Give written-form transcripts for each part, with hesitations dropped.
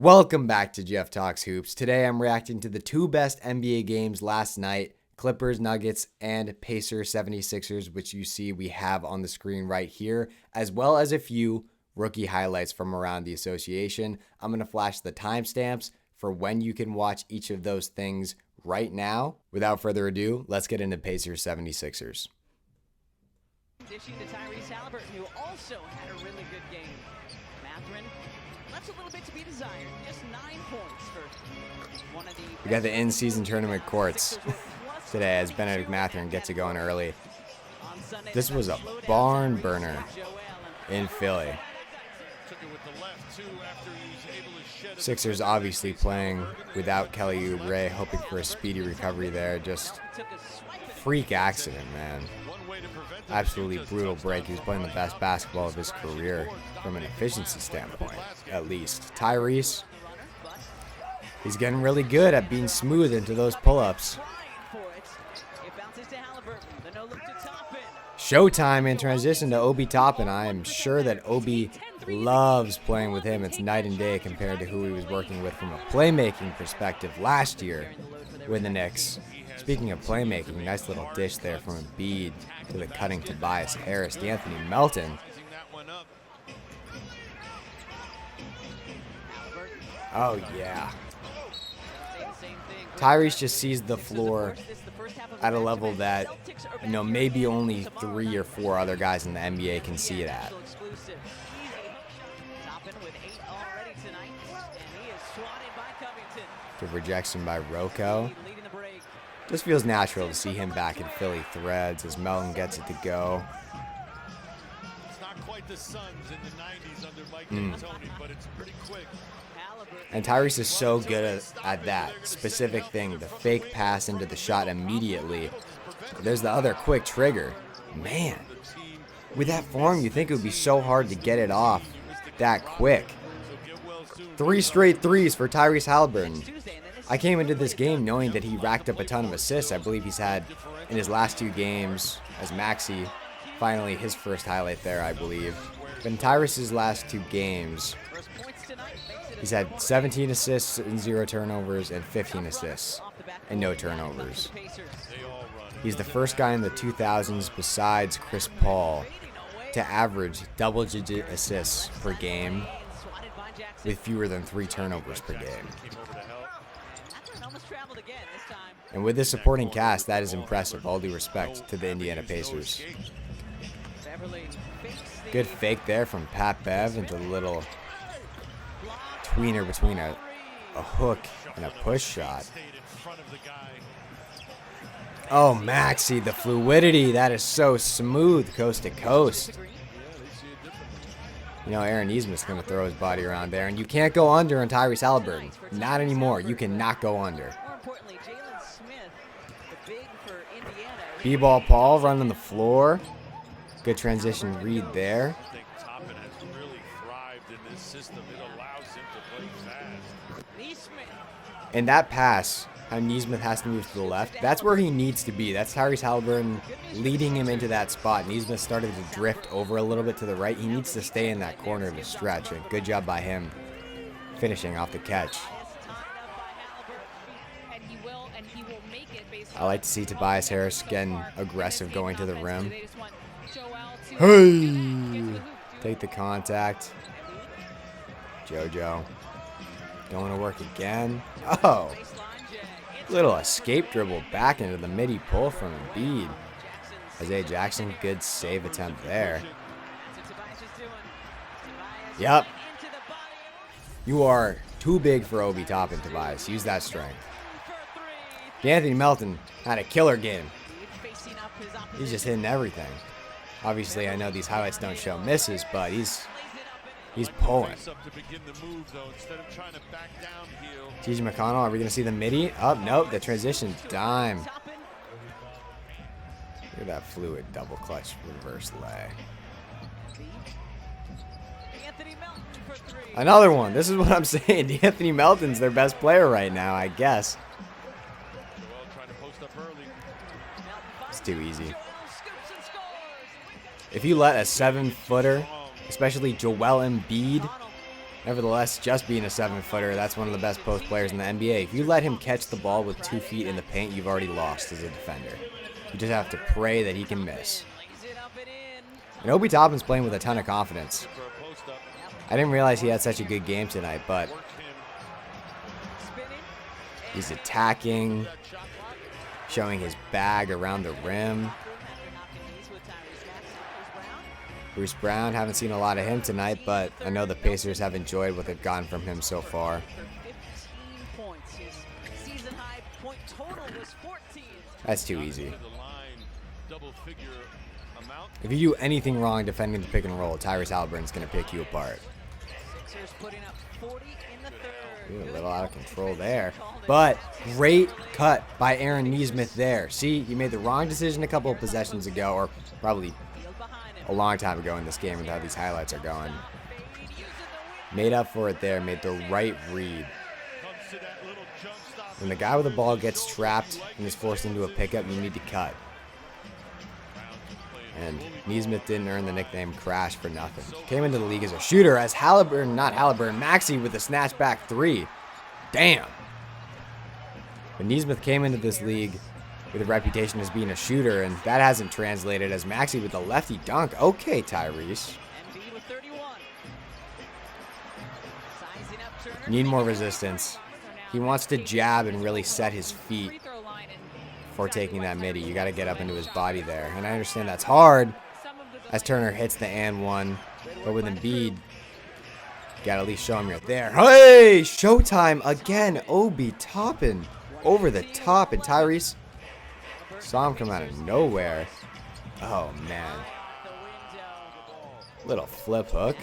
Welcome back to Jeff Talks Hoops. Today I'm reacting to the two best NBA games last night, Clippers Nuggets and Pacers 76ers, which you see we have on the screen right here, as well as a few rookie highlights from around the association. I'm going to flash the timestamps for when you can watch each of those things right now. Without further ado, let's get into Pacers 76ers. Dishing to Tyrese Halliburton, who also had a really good game. Mathurin left a little bit to be desired. Just 9 points for one of the. We got the in-season tournament courts today as Benedict Mathurin gets it going early. This was a barn burner in Philly. Sixers obviously playing without Kelly Oubre, hoping for a speedy recovery there. Just freak accident, man. Absolutely brutal break. He was playing the best basketball of his career from an efficiency standpoint, at least. Tyrese, he's getting really good at being smooth into those pull-ups. Showtime in transition to Obi Toppin. I am sure that Obi loves playing with him. It's night and day compared to who he was working with from a playmaking perspective last year with the Knicks. Speaking of playmaking, nice little dish there from Embiid to the cutting Tobias Harris. D'Anthony Melton. Oh, yeah. Tyrese just sees the floor at a level that, maybe only 3 or 4 other guys in the NBA can see it at. Good rejection by Rocco. Just feels natural to see him back in Philly threads as Melton gets it to go. It's not quite the Suns in the 90s under Mike D'Antoni, but it's pretty quick. And Tyrese is so good at that specific thing, the fake pass into the shot immediately. There's the other quick trigger. Man, with that form, you think it would be so hard to get it off that quick. 3 straight threes for Tyrese Halliburton. I came into this game knowing that he racked up a ton of assists. I believe he's had in his last 2 games as Maxey. Finally, his first highlight there, I believe. But in Tyrese's last 2 games, he's had 17 assists and 0 turnovers and 15 assists and no turnovers. He's the first guy in the 2000s besides Chris Paul to average double-digit assists per game with fewer than 3 turnovers per game. And with this supporting cast, that is impressive. All due respect to the Indiana Pacers. Good fake there from Pat Bev into the little tweener between a hook and a push shot. Oh, Maxey, the fluidity. That is so smooth coast to coast. Aaron Nesmith's going to throw his body around there. And you can't go under on Tyrese Halliburton. Not anymore. You cannot go under. B-ball Paul running the floor. Good transition read there. And that pass, how Nesmith has to move to the left, that's where he needs to be. That's Tyrese Halliburton leading him into that spot. Nesmith started to drift over a little bit to the right. He needs to stay in that corner of the stretch. And good job by him finishing off the catch. I like to see Tobias Harris getting aggressive going to the rim. Hey! Take the contact. JoJo. Going to work again. Oh! Little escape dribble back into the midi pull from Embiid. Isaiah Jackson, good save attempt there. Yep. You are too big for Obi Toppin, Tobias. Use that strength. D'Anthony Melton had a killer game. He's just hitting everything. Obviously, I know these highlights don't show misses, but he's pulling. TJ McConnell, are we going to see the midi? Oh, nope, the transition dime. Look at that fluid double clutch reverse lay. Another one. This is what I'm saying. D'Anthony Melton's their best player right now, I guess. It's too easy. If you let a 7-footer, especially Joel Embiid, Nevertheless, just being a 7-footer, that's one of the best post players in the NBA. If you let him catch the ball with 2 feet in the paint, you've already lost as a defender. You just have to pray that he can miss. And Obi Toppin's playing with a ton of confidence. I didn't realize he had such a good game tonight, but he's attacking, showing his bag around the rim. Bruce Brown, haven't seen a lot of him tonight, but I know the Pacers have enjoyed what they've gotten from him so far. That's too easy. If you do anything wrong defending the pick and roll, Tyrese Halliburton's going to pick you apart. Ooh, a little out of control there. But great cut by Aaron Nesmith there. See, you made the wrong decision a couple of possessions ago, or probably a long time ago in this game with how these highlights are going. Made up for it there, made the right read. When the guy with the ball gets trapped and is forced into a pickup, you need to cut. And Nesmith didn't earn the nickname Crash for nothing. Came into the league as a shooter as Maxey with a snatchback 3. Damn. But Nesmith came into this league with a reputation as being a shooter, and that hasn't translated as Maxey with a lefty dunk. Okay, Tyrese. Need more resistance. He wants to jab and really set his feet before taking that midi. You got to get up into his body there. And I understand that's hard as Turner hits the and one. But with Embiid, you got to at least show him you're there. Hey, showtime again. Obi Toppin over the top. And Tyrese saw him come out of nowhere. Oh, man. Little flip hook.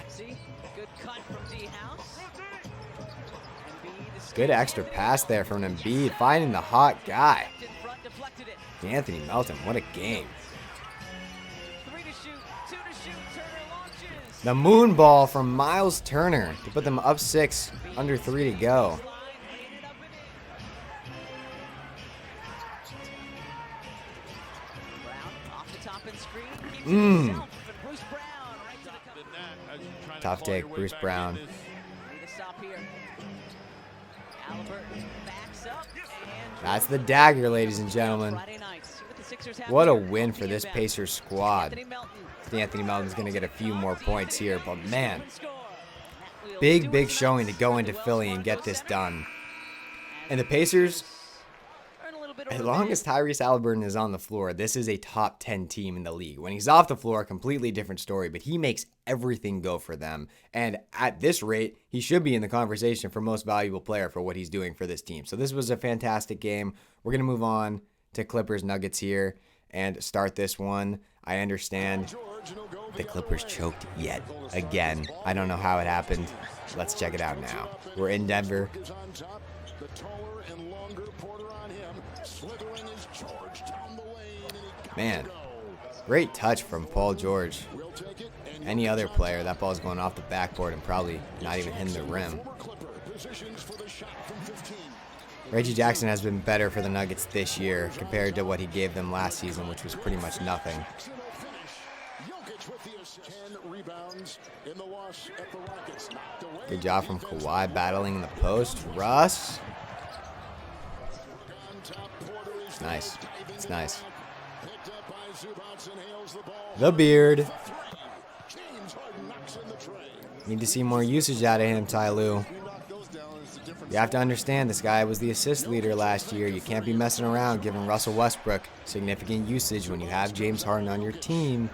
Good extra pass there from Embiid, finding the hot guy. Anthony Melton, what a game. The moon ball from Miles Turner to put them up 6, under 3 to go. Tough take, Bruce Brown. That's the dagger, ladies and gentlemen. What a win for this Pacers squad. Anthony Melton's going to get a few more points here, but man, big showing to go into Philly and get this done. And the Pacers, as long as Tyrese Halliburton is on the floor, this is a top 10 team in the league. When he's off the floor, completely different story, but he makes everything go for them. And at this rate, he should be in the conversation for most valuable player for what he's doing for this team. So this was a fantastic game. We're going to move on to Clippers Nuggets here and start this one. I understand the Clippers choked yet again. I don't know how it happened. Let's check it out now. We're in Denver. Man, great touch from Paul George. Any other player, that ball's going off the backboard and probably not even hitting the rim. Reggie Jackson has been better for the Nuggets this year compared to what he gave them last season, which was pretty much nothing. Good job from Kawhi battling in the post. Russ. It's nice. It's nice. The beard. Need to see more usage out of him, Ty Lue. You have to understand this guy was the assist leader last year. You can't be messing around giving Russell Westbrook significant usage when you have James Harden on your team.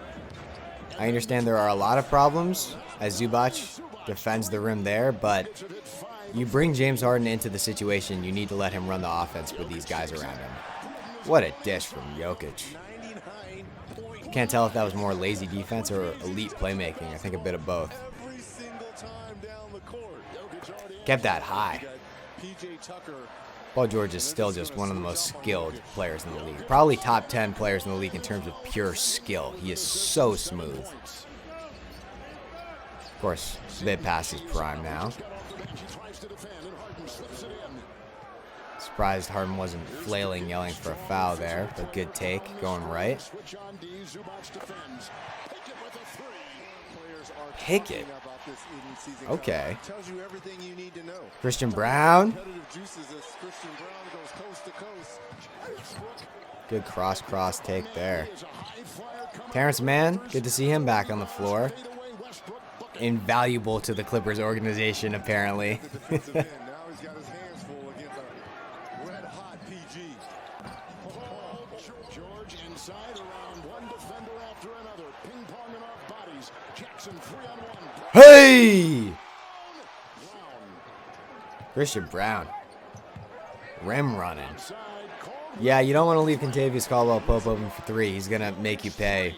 I understand there are a lot of problems as Zubac defends the rim there, but you bring James Harden into the situation, you need to let him run the offense with these guys around him. What a dish from Jokic. Can't tell if that was more lazy defense or elite playmaking. I think a bit of both. Kept that high. Paul George is still just one of the most skilled players in the league. Probably top 10 players in the league in terms of pure skill. He is so smooth. Of course, a bit past his prime now. Surprised Harden wasn't flailing, yelling for a foul there, but good take, going right. Pickett. Okay. Christian Brown. Good cross take there. Terrence Mann, good to see him back on the floor. Invaluable to the Clippers organization, apparently. Hey! Christian Brown. Rim running. Yeah, you don't want to leave Kentavious Caldwell-Pope open for three. He's going to make you pay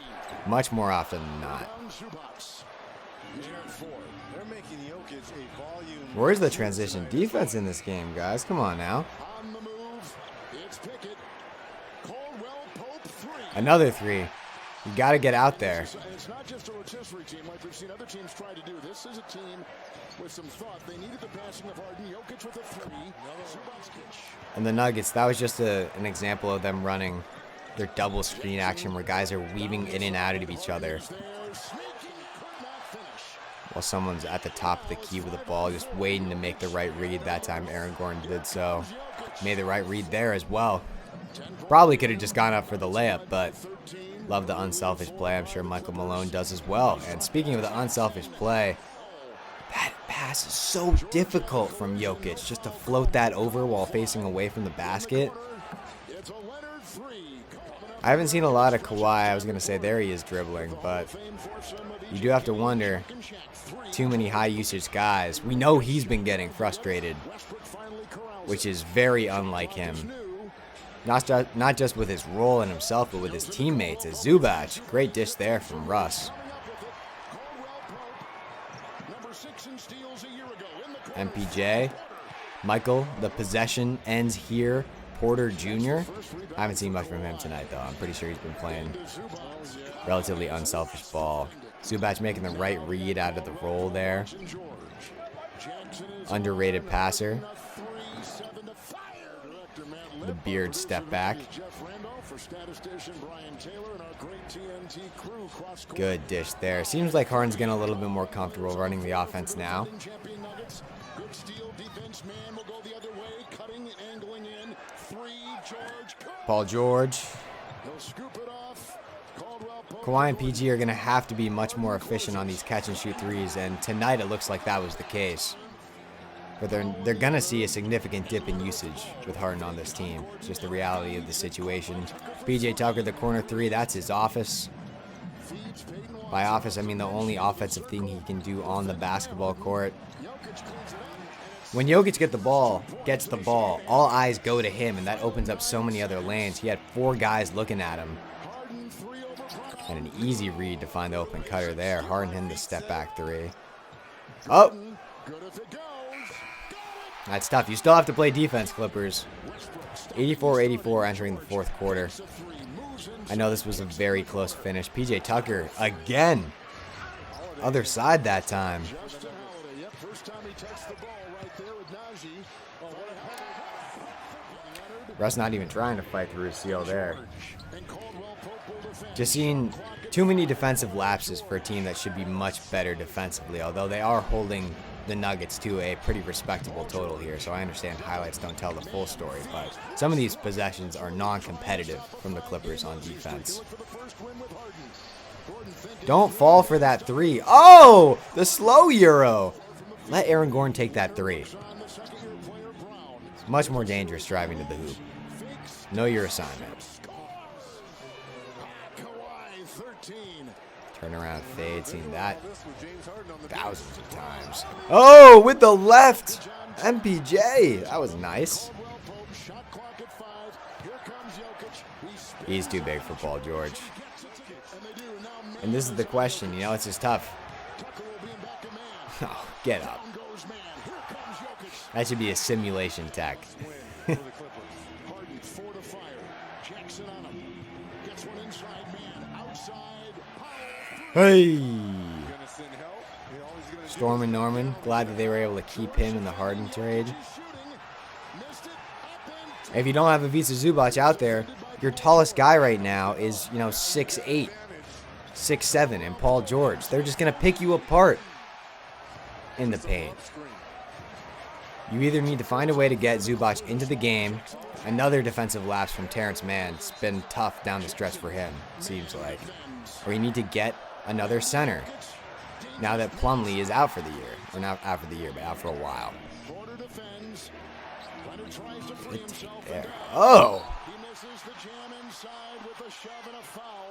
much more often than not. Where's the transition defense in this game, guys? Come on now. Another three. You got to get out there. It's not just a rotisserie team like we've seen other teams try to do. This is a team with some thought. They needed the passing of Harden. Jokic with a three. And the Nuggets, that was just an example of them running their double screen action where guys are weaving in and out of each other while someone's at the top of the key with the ball, just waiting to make the right read. That time Aaron Gordon did so. Made the right read there as well. Probably could have just gone up for the layup, but love the unselfish play. I'm sure Michael Malone does as well. And speaking of the unselfish play, that pass is so difficult from Jokic, just to float that over while facing away from the basket. I haven't seen a lot of Kawhi. I was going to say there he is dribbling, but you do have to wonder, too many high usage guys. We know he's been getting frustrated, which is very unlike him. Not just with his role in himself, but with his teammates. As Zubac, great dish there from Russ. MPJ, Michael, the possession ends here. Porter Jr. I haven't seen much from him tonight, though. I'm pretty sure he's been playing relatively unselfish ball. Zubac making the right read out of the roll there. Underrated passer. The Beard step back. Good dish there. Seems like Harden's getting a little bit more comfortable running the offense now. Paul George. Kawhi and PG are going to have to be much more efficient on these catch-and-shoot threes, and tonight it looks like that was the case. But they're going to see a significant dip in usage with Harden on this team. It's just the reality of the situation. PJ Tucker, the corner three, that's his office. By office, I mean the only offensive thing he can do on the basketball court. When Jokic gets the ball, all eyes go to him, and that opens up so many other lanes. He had 4 guys looking at him. And an easy read to find the open cutter there. Harden hitting the step back three. Oh! That's tough. You still have to play defense, Clippers. 84-84 entering the fourth quarter. I know this was a very close finish. PJ Tucker again. Other side that time. Russ not even trying to fight through a seal there. Just seeing too many defensive lapses for a team that should be much better defensively, although they are holding the Nuggets to a pretty respectable total here, so I understand highlights don't tell the full story, but some of these possessions are non-competitive from the Clippers on defense. Don't fall for that three. Oh, the slow Euro. Let Aaron Gordon take that three. It's much more dangerous driving to the hoop. Know your assignment. Turn around fade, seen that thousands of times. Oh, with the left. MPJ. That was nice. He's too big for Paul George. And this is the question, you know, it's just tough. Oh, get up. That should be a simulation tech. Hey! Storm and Norman, glad that they were able to keep him in the Harden trade. If you don't have Ivica Zubac out there, your tallest guy right now is, 6'8", 6'7", and Paul George. They're just going to pick you apart. in the paint. You either need to find a way to get Zubac into the game. Another defensive lapse from Terrence Mann. It's been tough down the stretch for him, seems like. Or you need to get another center. Now that Plumlee is out for the year. Or not out for the year, but out for a while. Good take there. Oh!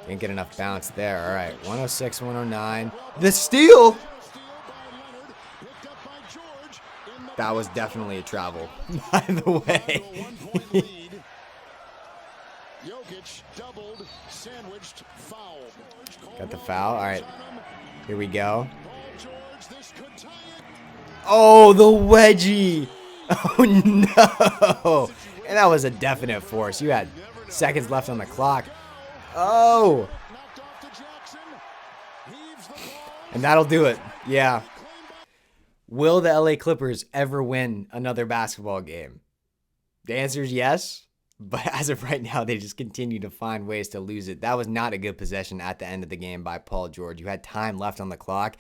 Didn't get enough bounce there. All right, 106, 109. The steal! That was definitely a travel, by the way. Got the foul. All right, here we go. Oh, the wedgie. Oh, no. And that was a definite force. You had seconds left on the clock. Oh. And that'll do it. Yeah. Will the LA Clippers ever win another basketball game? The answer is yes, but as of right now, they just continue to find ways to lose it. That was not a good possession at the end of the game by Paul George. You had time left on the clock.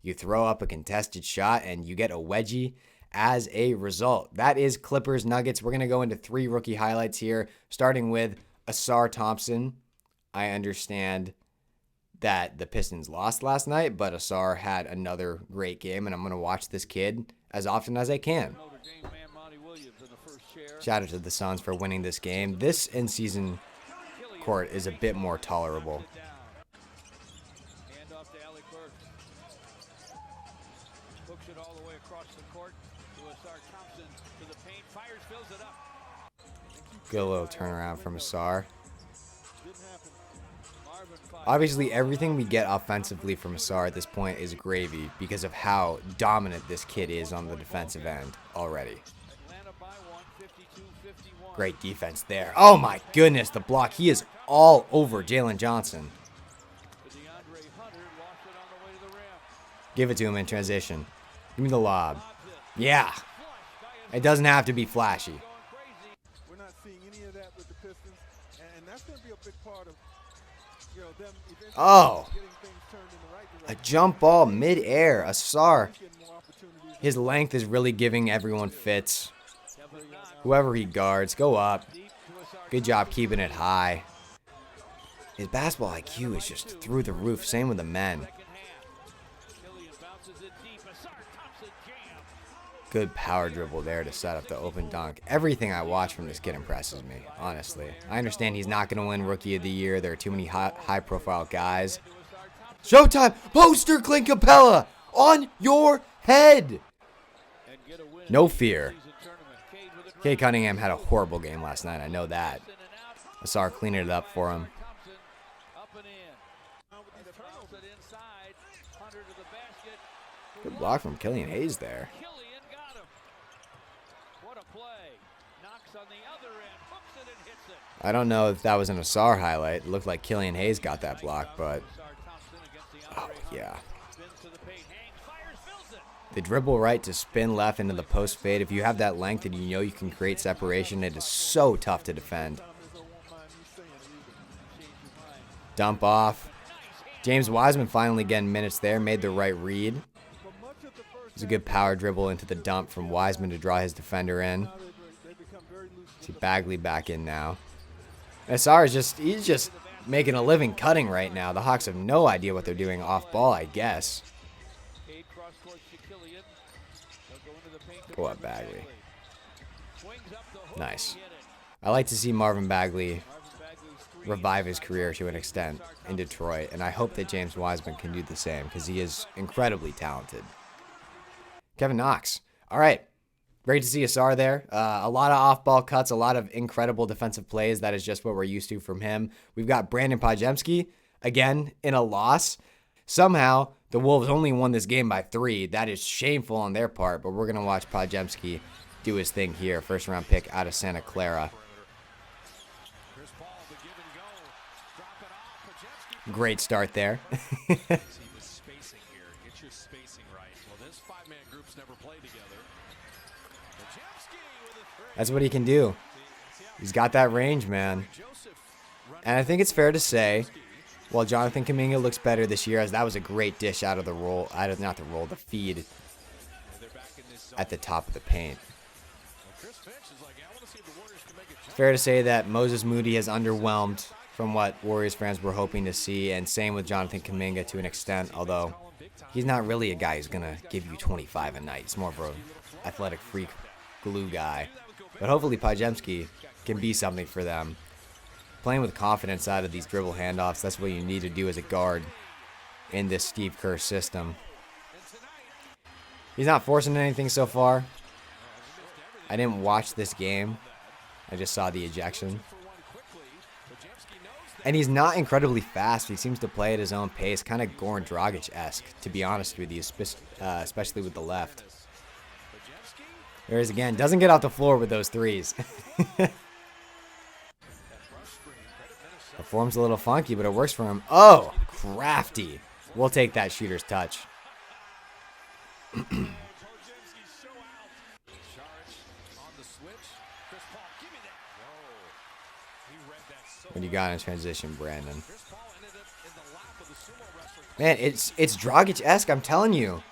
You throw up a contested shot, and you get a wedgie as a result. That is Clippers Nuggets. We're going to go into 3 rookie highlights here, starting with Ausar Thompson. I understand that the Pistons lost last night, but Ausar had another great game, and I'm going to watch this kid as often as I can. Shout out to the Suns for winning this game. This in-season court is a bit more tolerable. Good little turnaround from Ausar. Obviously, everything we get offensively from Ausar at this point is gravy because of how dominant this kid is on the defensive end already. Great defense there. Oh my goodness, the block. He is all over Jalen Johnson. Give it to him in transition. Give me the lob. Yeah. It doesn't have to be flashy. We're not seeing any of that with the Pistons, and that's going to be a big part of them eventually getting things turned in the right direction. A jump ball mid-air. Ausar. His length is really giving everyone fits. Whoever he guards, go up. Good job keeping it high. His basketball IQ is just through the roof. Same with the men. Good power dribble there to set up the open dunk. Everything I watch from this kid impresses me, honestly. I understand he's not going to win Rookie of the Year. There are too many high-profile guys. Showtime! Poster Clint Capella on your head! No fear. Kay Cunningham had a horrible game last night. I know that. Ausar cleaned it up for him. Good block from Killian Hayes there. I don't know if that was an Ausar highlight. It looked like Killian Hayes got that block, but... Oh, yeah. The dribble right to spin left into the post fade. If you have that length and you know you can create separation, it is so tough to defend. Dump off. James Wiseman finally getting minutes there. Made the right read. It was a good power dribble into the dump from Wiseman to draw his defender in. See Bagley back in now. Ausar is he's just making a living cutting right now. The Hawks have no idea what they're doing off ball, I guess. Go up, Bagley. Nice. I like to see Marvin Bagley revive his career to an extent in Detroit, and I hope that James Wiseman can do the same because he is incredibly talented. Kevin Knox. All right. Great to see Ausar there. A lot of off-ball cuts, a lot of incredible defensive plays. That is just what we're used to from him. We've got Brandin Podziemski, again, in a loss. Somehow, the Wolves only won this game by 3. That is shameful on their part, but we're going to watch Podziemski do his thing here. First-round pick out of Santa Clara. Great start there. That's what he can do. He's got that range, man. And I think it's fair to say, while Jonathan Kuminga looks better this year, as that was a great dish out of the roll, the feed. at the top of the paint. It's fair to say that Moses Moody has underwhelmed from what Warriors fans were hoping to see, and same with Jonathan Kuminga to an extent, although he's not really a guy who's going to give you 25 a night. He's more of an athletic freak glue guy. But hopefully Podziemski can be something for them. Playing with confidence out of these dribble handoffs, that's what you need to do as a guard in this Steve Kerr system. He's not forcing anything so far. I didn't watch this game. I just saw the ejection. And he's not incredibly fast. He seems to play at his own pace, kind of Goran Dragic-esque, to be honest with you, especially with the left. There is again, doesn't get off the floor with those threes. The form's a little funky, but it works for him. Oh, crafty. We'll take that shooter's touch. What do you got in transition, Brandin? Man, it's Dragic-esque, I'm telling you.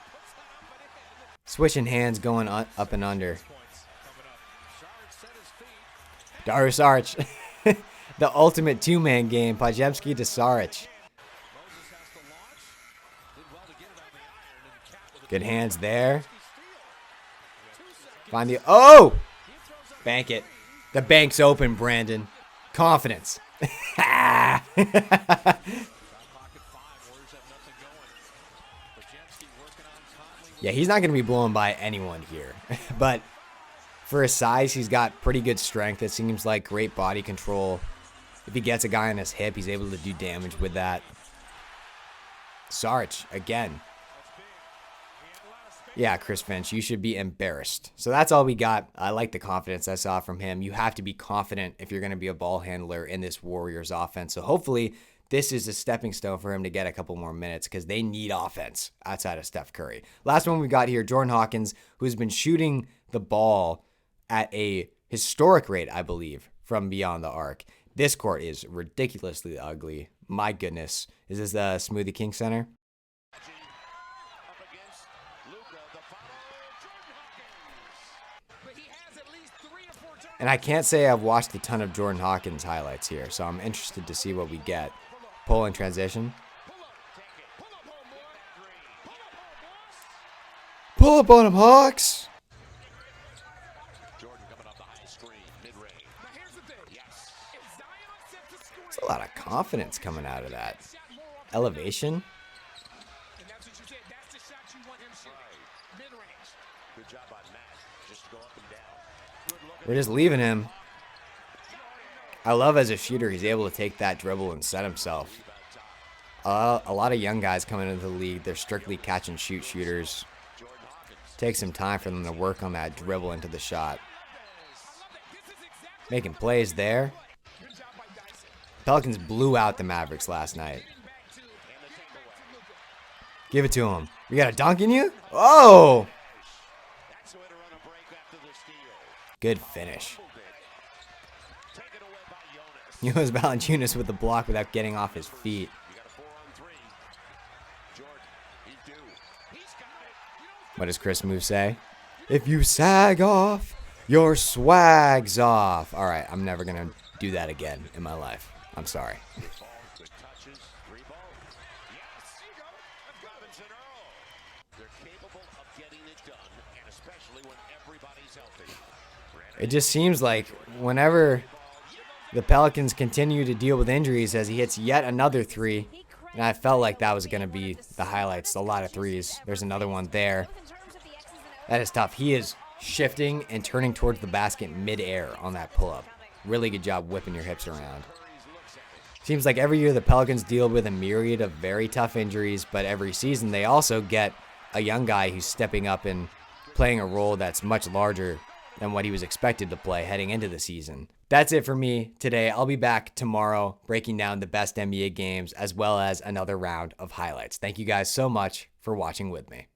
Switching hands, going up and under. Dario Saric. The ultimate two-man game. Podziemski to Saric. Good hands there. Find the... Oh! Bank it. The bank's open, Brandin. Confidence. Yeah, he's not going to be blown by anyone here. But for his size, he's got pretty good strength. It seems like great body control. If he gets a guy on his hip, he's able to do damage with that. Saric, again. Yeah, Chris Finch, you should be embarrassed. So that's all we got. I like the confidence I saw from him. You have to be confident if you're going to be a ball handler in this Warriors offense. So hopefully this is a stepping stone for him to get a couple more minutes because they need offense outside of Steph Curry. Last one we got here, Jordan Hawkins, who's been shooting the ball at a historic rate, I believe, from beyond the arc. This court is ridiculously ugly. My goodness. Is this the Smoothie King Center? And I can't say I've watched a ton of Jordan Hawkins highlights here, so I'm interested to see what we get. Pull in transition. Pull up on him, Hawks! There's a lot of confidence coming out of that. Elevation. We're just leaving him. I love as a shooter, he's able to take that dribble and set himself. A lot of young guys coming into the league, they're strictly catch and shoot shooters. Takes some time for them to work on that dribble into the shot. Making plays there. Pelicans blew out the Mavericks last night. Give it to him. You got a dunk in you? Oh! Good finish. Jonas Valanciunas with the block without getting off his feet. What does Chris Move say? If you sag off, your swag's off. All right, I'm never going to do that again in my life. I'm sorry. It just seems like whenever the Pelicans continue to deal with injuries as he hits yet another three, and I felt like that was going to be the highlights, a lot of threes. There's another one there. That is tough. He is shifting and turning towards the basket midair on that pull-up. Really good job whipping your hips around. Seems like every year the Pelicans deal with a myriad of very tough injuries, but every season they also get a young guy who's stepping up and playing a role that's much larger than what he was expected to play heading into the season. That's it for me today. I'll be back tomorrow breaking down the best NBA games as well as another round of highlights. Thank you guys so much for watching with me.